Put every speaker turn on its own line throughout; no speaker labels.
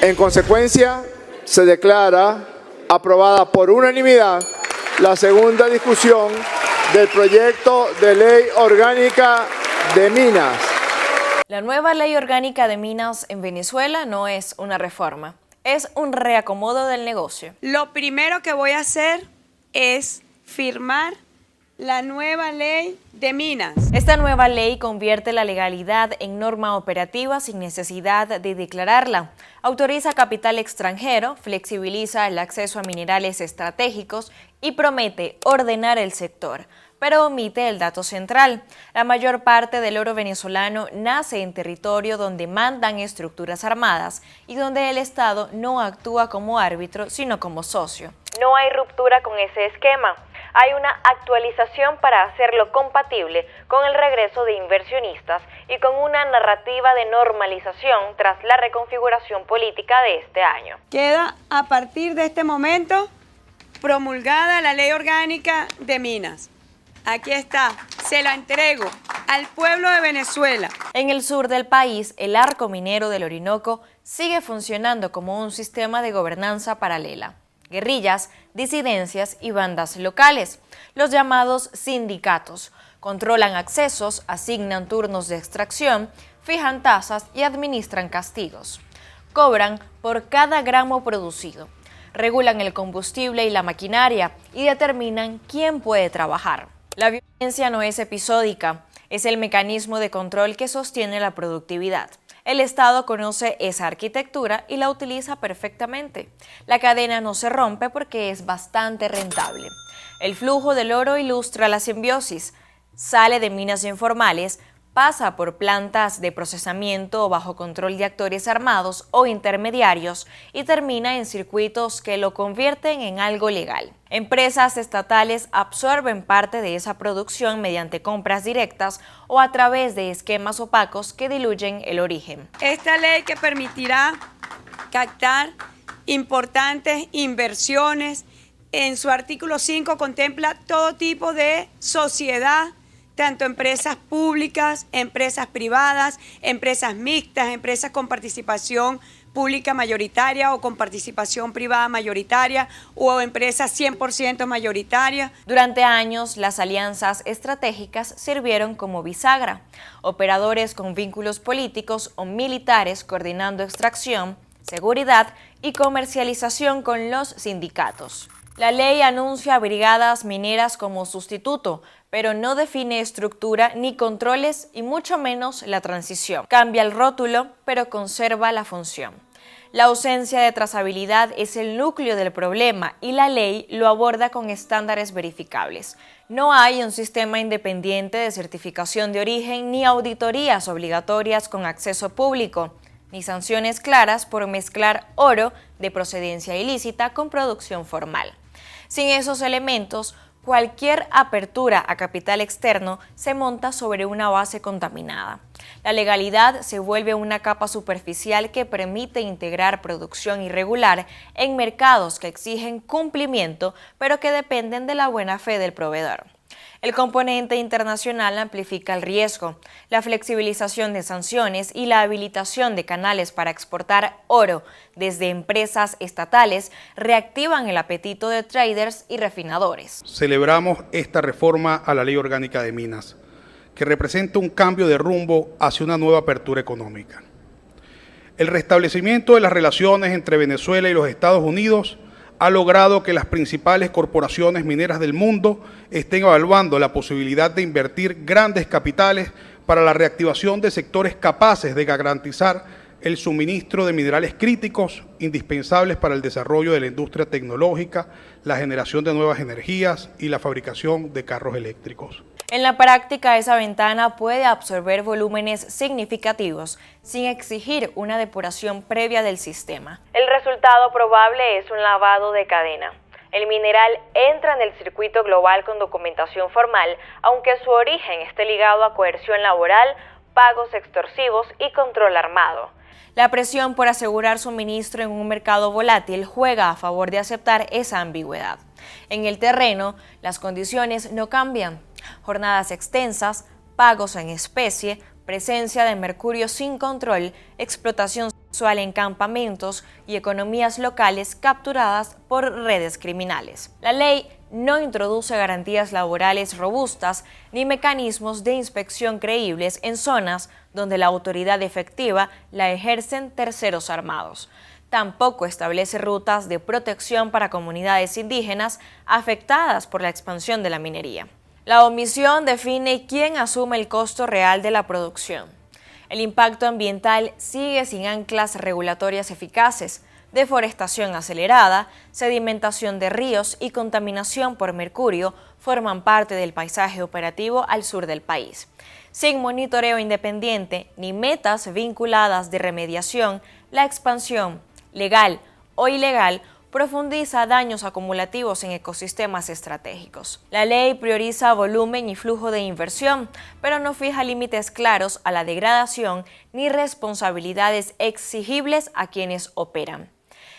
En consecuencia, se declara aprobada por unanimidad la segunda discusión del proyecto de ley orgánica de minas.
La nueva ley orgánica de minas en Venezuela no es una reforma, es un reacomodo del negocio.
Lo primero que voy a hacer es firmar la nueva ley de minas.
Esta nueva ley convierte la legalidad en norma operativa sin necesidad de declararla. Autoriza capital extranjero, flexibiliza el acceso a minerales estratégicos y promete ordenar el sector, pero omite el dato central. La mayor parte del oro venezolano nace en territorio donde mandan estructuras armadas y donde el Estado no actúa como árbitro, sino como socio. No hay ruptura con ese esquema. Hay una actualización para hacerlo compatible con el regreso de inversionistas y con una narrativa de normalización tras la reconfiguración política de este año.
Queda a partir de este momento promulgada la ley orgánica de minas. Aquí está, se la entrego al pueblo de Venezuela.
En el sur del país, el arco minero del Orinoco sigue funcionando como un sistema de gobernanza paralela. Guerrillas, disidencias y bandas locales, los llamados sindicatos, controlan accesos, asignan turnos de extracción, fijan tasas y administran castigos. Cobran por cada gramo producido, regulan el combustible y la maquinaria y determinan quién puede trabajar. La violencia no es episódica, es el mecanismo de control que sostiene la productividad. El Estado conoce esa arquitectura y la utiliza perfectamente. La cadena no se rompe porque es bastante rentable. El flujo del oro ilustra la simbiosis. Sale de minas informales, pasa por plantas de procesamiento bajo control de actores armados o intermediarios y termina en circuitos que lo convierten en algo legal. Empresas estatales absorben parte de esa producción mediante compras directas o a través de esquemas opacos que diluyen el origen.
Esta ley que permitirá captar importantes inversiones, en su artículo 5 contempla todo tipo de sociedad, tanto empresas públicas, empresas privadas, empresas mixtas, empresas con participación pública mayoritaria o con participación privada mayoritaria o empresas 100% mayoritarias.
Durante años, las alianzas estratégicas sirvieron como bisagra. Operadores con vínculos políticos o militares coordinando extracción, seguridad y comercialización con los sindicatos. La ley anuncia brigadas mineras como sustituto, pero no define estructura ni controles y mucho menos la transición. Cambia el rótulo, pero conserva la función. La ausencia de trazabilidad es el núcleo del problema y la ley lo aborda con estándares verificables. No hay un sistema independiente de certificación de origen ni auditorías obligatorias con acceso público, ni sanciones claras por mezclar oro de procedencia ilícita con producción formal. Sin esos elementos, cualquier apertura a capital externo se monta sobre una base contaminada. La legalidad se vuelve una capa superficial que permite integrar producción irregular en mercados que exigen cumplimiento, pero que dependen de la buena fe del proveedor. El componente internacional amplifica el riesgo. La flexibilización de sanciones y la habilitación de canales para exportar oro desde empresas estatales reactivan el apetito de traders y refinadores.
Celebramos esta reforma a la Ley Orgánica de Minas, que representa un cambio de rumbo hacia una nueva apertura económica. El restablecimiento de las relaciones entre Venezuela y los Estados Unidos ha logrado que las principales corporaciones mineras del mundo estén evaluando la posibilidad de invertir grandes capitales para la reactivación de sectores capaces de garantizar el suministro de minerales críticos indispensables para el desarrollo de la industria tecnológica, la generación de nuevas energías y la fabricación de carros eléctricos.
En la práctica, esa ventana puede absorber volúmenes significativos sin exigir una depuración previa del sistema. El resultado probable es un lavado de cadena. El mineral entra en el circuito global con documentación formal, aunque su origen esté ligado a coerción laboral, pagos extorsivos y control armado. La presión por asegurar suministro en un mercado volátil juega a favor de aceptar esa ambigüedad. En el terreno, las condiciones no cambian. Jornadas extensas, pagos en especie, presencia de mercurio sin control, explotación sexual en campamentos y economías locales capturadas por redes criminales. La ley no introduce garantías laborales robustas ni mecanismos de inspección creíbles en zonas donde la autoridad efectiva la ejercen terceros armados. Tampoco establece rutas de protección para comunidades indígenas afectadas por la expansión de la minería. La omisión define quién asume el costo real de la producción. El impacto ambiental sigue sin anclas regulatorias eficaces. Deforestación acelerada, sedimentación de ríos y contaminación por mercurio forman parte del paisaje operativo al sur del país. Sin monitoreo independiente ni metas vinculadas de remediación, la expansión, legal o ilegal, profundiza daños acumulativos en ecosistemas estratégicos. La ley prioriza volumen y flujo de inversión, pero no fija límites claros a la degradación ni responsabilidades exigibles a quienes operan.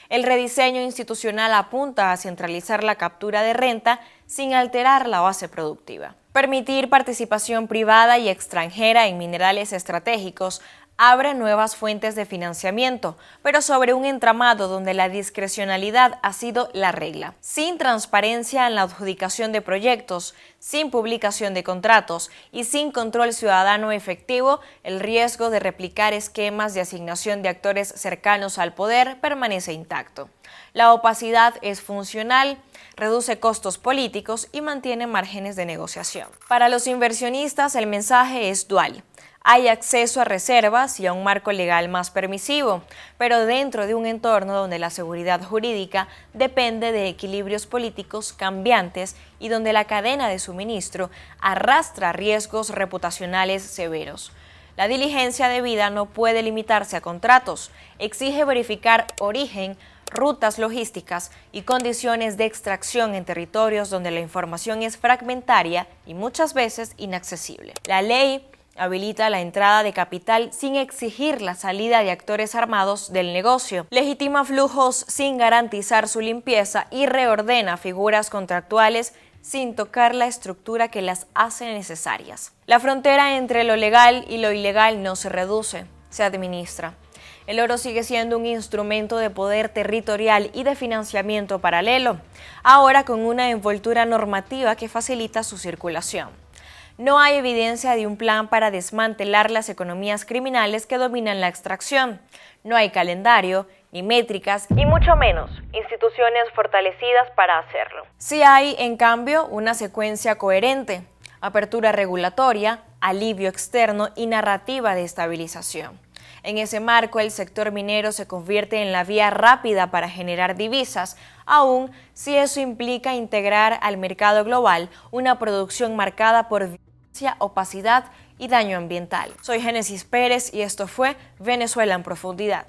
El rediseño institucional apunta a centralizar la captura de renta sin alterar la base productiva. Permitir participación privada y extranjera en minerales estratégicos abre nuevas fuentes de financiamiento, pero sobre un entramado donde la discrecionalidad ha sido la regla. Sin transparencia en la adjudicación de proyectos, sin publicación de contratos y sin control ciudadano efectivo, el riesgo de replicar esquemas de asignación de actores cercanos al poder permanece intacto. La opacidad es funcional, reduce costos políticos y mantiene márgenes de negociación. Para los inversionistas, el mensaje es dual. Hay acceso a reservas y a un marco legal más permisivo, pero dentro de un entorno donde la seguridad jurídica depende de equilibrios políticos cambiantes y donde la cadena de suministro arrastra riesgos reputacionales severos. La diligencia debida no puede limitarse a contratos, exige verificar origen, rutas logísticas y condiciones de extracción en territorios donde la información es fragmentaria y muchas veces inaccesible. La ley habilita la entrada de capital sin exigir la salida de actores armados del negocio, legitima flujos sin garantizar su limpieza y reordena figuras contractuales sin tocar la estructura que las hace necesarias. La frontera entre lo legal y lo ilegal no se reduce, se administra. El oro sigue siendo un instrumento de poder territorial y de financiamiento paralelo, ahora con una envoltura normativa que facilita su circulación. No hay evidencia de un plan para desmantelar las economías criminales que dominan la extracción. No hay calendario, ni métricas, y mucho menos instituciones fortalecidas para hacerlo. Sí hay, en cambio, una secuencia coherente: apertura regulatoria, alivio externo y narrativa de estabilización. En ese marco, el sector minero se convierte en la vía rápida para generar divisas, aun si eso implica integrar al mercado global una producción marcada por opacidad y daño ambiental. Soy Génesis Pérez y esto fue Venezuela en Profundidad.